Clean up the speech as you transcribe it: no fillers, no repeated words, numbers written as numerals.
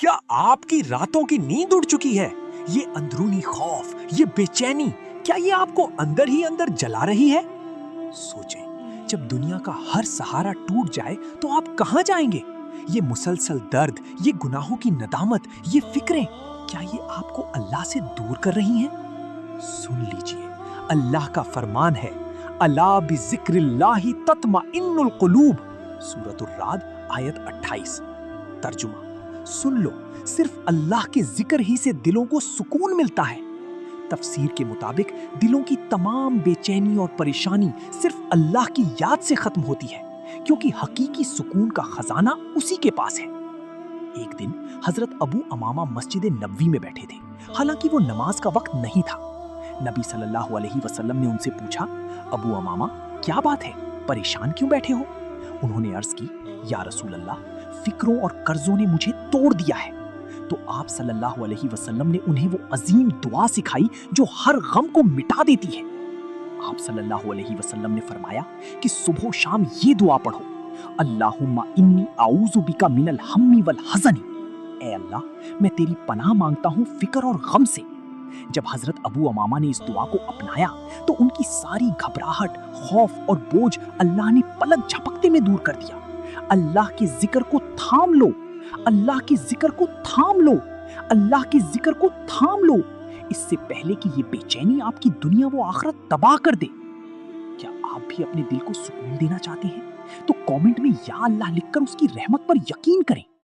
क्या आपकी रातों की नींद उड़ चुकी है? ये अंदरूनी खौफ, ये बेचैनी, क्या ये आपको अंदर ही अंदर जला रही है? सोचें, जब दुनिया का हर सहारा टूट जाए तो आप कहां जाएंगे? ये मुसलसल दर्द, ये गुनाहों की नदामत, ये फिक्रें, क्या ये आपको अल्लाह से दूर कर रही हैं? सुन लीजिए, अल्लाह का फरमान है, अला बिज़िक्रिल्लाहि तत्मइन्नुल कुलूब, सूरतुर राद आयत 28। तर्जुमा, सुन लो, सिर्फ अल्लाह के जिक्र ही से दिलों को सुकून मिलता है। तफसीर के मुताबिक दिलों की तमाम बेचैनी और परेशानी सिर्फ अल्लाह की याद से खत्म होती है, क्योंकि हकीकी सुकून का खजाना उसी के पास है। एक दिन हजरत अबू अमामा मस्जिद नबवी में बैठे थे, हालांकि वो नमाज का वक्त नहीं था। नबी सल्लल्लाहु अलैहि वसल्लम ने उनसे पूछा, अबू अमामा, क्या बात है, परेशान क्यों बैठे हो? उन्होंने अर्ज की, या रसूल अल्लाह, फिक्रों और कर्जों ने मुझे तोड़ दिया है। तो आप सल्लल्लाहु अलैहि वसल्लम ने उन्हें वो अजीम दुआ सिखाई जो हर गम को मिटा देती है। आप सल्लल्लाहु अलैहि वसल्लम ने फरमाया कि सुबह शाम ये दुआ पढ़ो, अल्लाहुम्मा इन्नी आऊज़ु बिका मिनल हम्मी वल हज़नी, ऐ अल्लाह, मैं तेरी पनाह मांगता हूँ फिक्र और गम से। जब हजरत अबू अमामा ने इस दुआ को अपनाया तो उनकी सारी घबराहट, खौफ और बोझ अल्लाह ने पलक झपकते में दूर कर दिया। अल्लाह के जिक्र को थाम लो, अल्लाह के जिक्र को थाम लो, अल्लाह के जिक्र को थाम लो, इससे पहले कि ये बेचैनी आपकी दुनिया व आखिरत तबाह कर दे। क्या आप भी अपने दिल को सुकून देना चाहते हैं? तो कमेंट में या अल्लाह लिखकर उसकी रहमत पर यकीन करें।